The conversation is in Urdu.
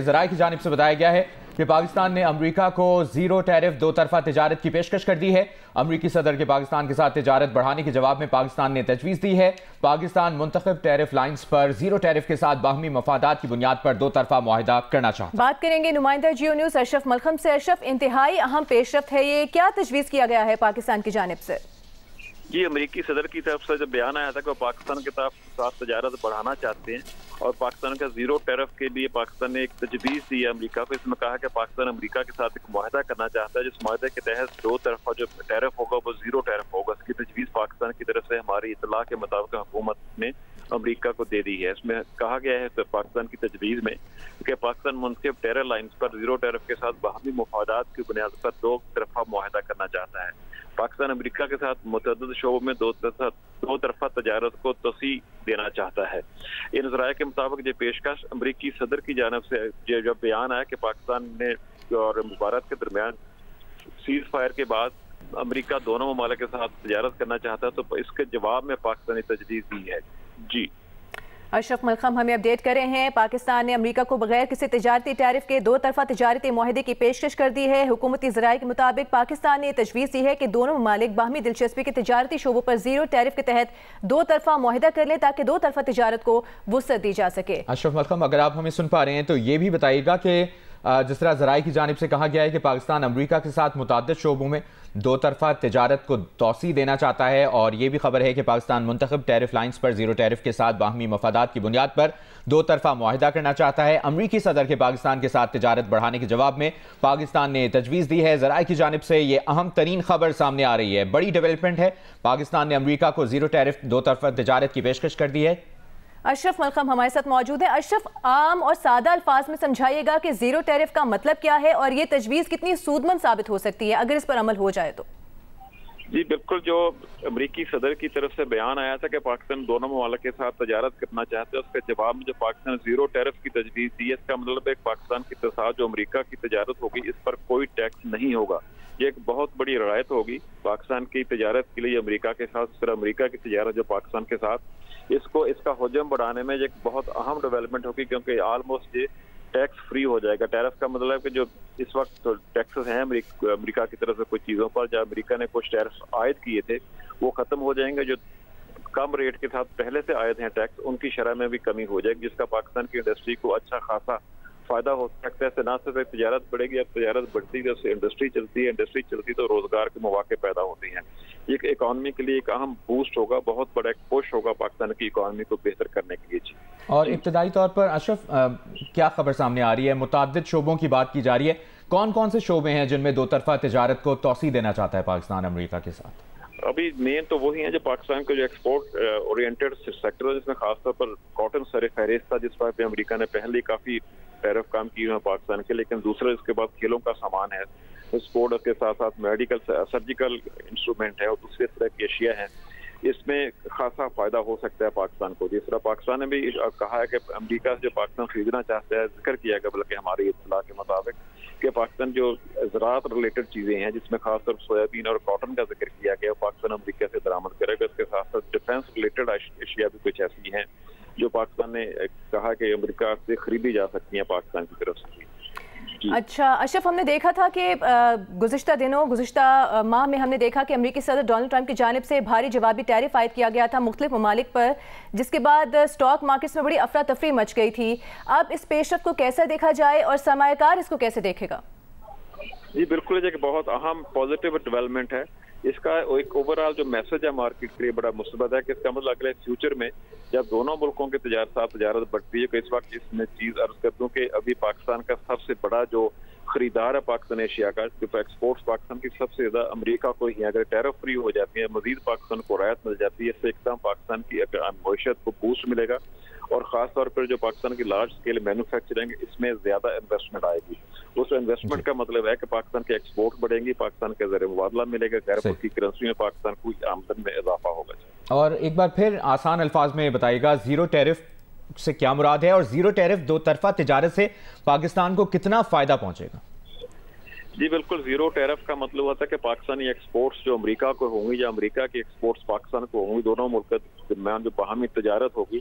ذرائع کی جانب سے بتایا گیا ہے کہ پاکستان نے امریکہ کو زیرو ٹیرف دو طرفہ تجارت کی پیشکش کر دی ہے۔ امریکی صدر کے پاکستان کے ساتھ تجارت بڑھانے کے جواب میں پاکستان نے تجویز دی ہے۔ پاکستان منتخب ٹیرف لائنز پر زیرو ٹیرف کے ساتھ باہمی مفادات کی بنیاد پر دو طرفہ معاہدہ کرنا چاہتا ہے۔ بات کریں گے نمائندہ جیو نیوز اشرف ملخم سے۔ اشرف، انتہائی اہم پیش رفت ہے یہ، کیا تجویز کیا گیا ہے پاکستان کی جانب سے؟ جی، امریکی صدر کی طرف سے جب بیان آیا تھا کہ وہ پاکستان کے ساتھ تجارت بڑھانا چاہتے ہیں اور پاکستان کا زیرو ٹیرف کے لیے پاکستان نے ایک تجویز دی ہے امریکہ کو۔ اس میں کہا کہ پاکستان امریکہ کے ساتھ ایک معاہدہ کرنا چاہتا ہے جس معاہدے کے تحت دو طرفہ جو ٹیرف ہوگا وہ زیرو ٹیرف ہوگا۔ اس کی تجویز پاکستان کی طرف سے ہماری اطلاع کے مطابق حکومت نے امریکہ کو دے دی ہے۔ اس میں کہا گیا ہے پاکستان کی تجویز میں کہ پاکستان منتخب ٹیرر لائنز پر زیرو ٹیرف کے ساتھ باہمی مفادات کی بنیاد پر دو طرفہ معاہدہ کرنا چاہتا ہے۔ پاکستان امریکہ کے ساتھ متعدد شعبوں میں دو طرفہ تجارت کو توسیع دینا چاہتا ہے۔ ان ذرائع کے مطابق یہ پیشکش امریکی صدر کی جانب سے جب بیان آیا کہ پاکستان نے اور بھارت کے درمیان سیز فائر کے بعد امریکہ دونوں ممالک کے ساتھ تجارت کرنا چاہتا ہے، تو اس کے جواب میں پاکستان نے تجویز دی ہے۔ جی، اشرف ملخم ہمیں اپڈیٹ کر رہے ہیں۔ پاکستان نے امریکہ کو بغیر کسی تجارتی ٹیرف کے دو طرفہ تجارتی معاہدے کی پیشکش کر دی ہے۔ حکومتی ذرائع کے مطابق پاکستان نے تجویز دی ہے کہ دونوں ممالک باہمی دلچسپی کے تجارتی شعبوں پر زیرو ٹیرف کے تحت دو طرفہ معاہدہ کر لیں تاکہ دو طرفہ تجارت کو وسعت دی جا سکے۔ اشرف ملخم، اگر آپ ہمیں سن پا رہے ہیں تو یہ بھی بتائیے گا کہ جس طرح ذرائع کی جانب سے کہا گیا ہے کہ پاکستان امریکہ کے ساتھ متعدد شعبوں میں دو طرفہ تجارت کو توسیع دینا چاہتا ہے، اور یہ بھی خبر ہے کہ پاکستان منتخب ٹیرف لائنز پر زیرو ٹیرف کے ساتھ باہمی مفادات کی بنیاد پر دو طرفہ معاہدہ کرنا چاہتا ہے۔ امریکی صدر کے پاکستان کے ساتھ تجارت بڑھانے کے جواب میں پاکستان نے تجویز دی ہے۔ ذرائع کی جانب سے یہ اہم ترین خبر سامنے آ رہی ہے، بڑی ڈیولپمنٹ ہے۔ پاکستان نے امریکہ کو زیرو ٹیرف دو طرفہ تجارت کی پیشکش کر دی ہے۔ اشرف ملخم ہمارے ساتھ موجود ہے۔ اشرف، عام اور سادہ الفاظ میں سمجھائیے گا کہ زیرو ٹیرف کا مطلب کیا ہے اور یہ تجویز کتنی سودمند ثابت ہو سکتی ہے اگر اس پر عمل ہو جائے تو؟ جی بالکل، جو امریکی صدر کی طرف سے بیان آیا تھا کہ پاکستان دونوں ممالک کے ساتھ تجارت کرنا چاہتے ہیں، اس کے جواب میں جو پاکستان زیرو ٹیرف کی تجویز دی ہے، اس کا مطلب ہے کہ پاکستان کے ساتھ جو امریکہ کی تجارت ہوگی اس پر کوئی ٹیکس نہیں ہوگا۔ یہ ایک بہت بڑی رعایت ہوگی پاکستان کی تجارت کے لیے امریکہ کے ساتھ، پھر امریکہ کی تجارت جو پاکستان کے ساتھ، اس کا حجم بڑھانے میں ایک بہت اہم ڈیولپمنٹ ہوگی، کیونکہ آلموسٹ یہ ٹیکس فری ہو جائے گا۔ ٹیرف کا مطلب ہے کہ جو اس وقت ٹیکسز ہیں امریکہ کی طرف سے کچھ چیزوں پر، جب امریکہ نے کچھ ٹیرف عائد کیے تھے وہ ختم ہو جائیں گے۔ جو کم ریٹ کے ساتھ پہلے سے عائد ہیں ٹیکس، ان کی شرح میں بھی کمی ہو جائے گی، جس کا پاکستان کی انڈسٹری کو اچھا خاصا فائدہ ہو سکتا ہے۔ اس سے نہ صرف تجارت بڑھے گی، اب تجارت بڑھتی ہے اس سے انڈسٹری چلتی ہے، انڈسٹری چلتی تو روزگار کے مواقع پیدا ہوتے ہیں۔ یہ اکانومی کے لیے ایک اہم بوسٹ ہوگا، بہت بڑا ایک پش ہوگا پاکستان کی اکانومی کو بہتر کرنے کے لیے۔ جی، اور ابتدائی طور پر اشرف کیا خبر سامنے آ رہی ہے؟ متعدد شعبوں کی بات کی جا رہی ہے، کون کون سے شعبے ہیں جن میں دو طرفہ تجارت کو توسیع دینا چاہتا ہے پاکستان امریکہ کے ساتھ؟ ابھی مین تو وہی ہیں جو پاکستان کے جو ایکسپورٹ اورینٹڈ سیکٹر ہے، جس میں خاص طور پر کاٹن سر فہرست تھا، جس پر امریکہ نے پہلے کافی ٹیرف کام کیے ہیں پاکستان کے، لیکن دوسرے اس کے بعد کھیلوں کا سامان ہے، اسپورٹ کے ساتھ ساتھ میڈیکل سرجیکل انسٹرومنٹ ہے اور دوسرے طرح کی اشیاء ہیں۔ اس میں خاصا فائدہ ہو سکتا ہے پاکستان کو۔ جس طرح پاکستان نے بھی کہا ہے کہ امریکہ سے جو پاکستان خریدنا چاہتا ہے، ذکر کیا گیا بلکہ ہماری اطلاع کے مطابق کہ پاکستان جو زراعت ریلیٹڈ چیزیں ہیں جس میں خاص طور سویابین اور کاٹن کا ذکر کیا گیا، پاکستان امریکہ سے درآمد کرے گا۔ اس کے ساتھ ساتھ ڈیفینس ریلیٹڈ اشیاء بھی کچھ ایسی ہیں جو پاکستان نے کہا کہ امریکہ سے خریدی جا سکتی ہیں پاکستان کی طرف سے۔ اچھا اشرف، ہم نے دیکھا تھا کہ گزشتہ ماہ میں ہم نے دیکھا کہ امریکی صدر ڈونلڈ ٹرمپ کی جانب سے بھاری جوابی ٹیرف عائد کیا گیا تھا مختلف ممالک پر، جس کے بعد اسٹاک مارکیٹس میں بڑی افراتفری مچ گئی تھی۔ اب اس پیش رفت کو کیسے دیکھا جائے اور سرمایہ کار اس کو کیسے دیکھے گا؟ جی بالکل، ایک بہت اہم پازیٹیو ڈیولپمنٹ ہے۔ اس کا ایک اوور آل جو میسج ہے مارکیٹ کے لیے بڑا مثبت ہے کہ اس کا مطلب اگلے فیوچر میں جب دونوں ملکوں کے تجارت بڑھتی ہے، کہ اس وقت اس میں چیز عرض کر دوں کہ ابھی پاکستان کا سب سے بڑا جو خریدار ہے پاکستان ایشیا کا، ایکسپورٹس پاکستان کی سب سے زیادہ امریکہ کو ہی، اگر ٹیرف فری ہو جاتی ہے مزید پاکستان کو رعایت مل جاتی ہے، اس سے ایک دم پاکستان کی معیشت کو بوسٹ ملے گا، اور خاص طور پر جو پاکستان کی لارج اسکیل مینوفیکچرنگ اس میں زیادہ انویسٹمنٹ آئے گی۔ اس انویسٹمنٹ کا مطلب ہے کہ پاکستان کے ایکسپورٹ بڑھیں گی، پاکستان کے زر مبادلہ ملے گا، غیر ملکی کرنسی میں پاکستان کو آمدن میں اضافہ ہوگا۔ اور ایک بار پھر آسان الفاظ میں بتائیے گا زیرو ٹیرف سے کیا مراد ہے، اور زیرو ٹیرف دو طرفہ تجارت سے پاکستان کو کتنا فائدہ پہنچے گا؟ جی بالکل، زیرو ٹیرف کا مطلب ہوتا ہے کہ پاکستانی ایکسپورٹس جو امریکہ کو ہوں گی یا امریکہ کی ایکسپورٹس پاکستان کو ہوں گی، دونوں ملک کے درمیان جو باہمی تجارت ہوگی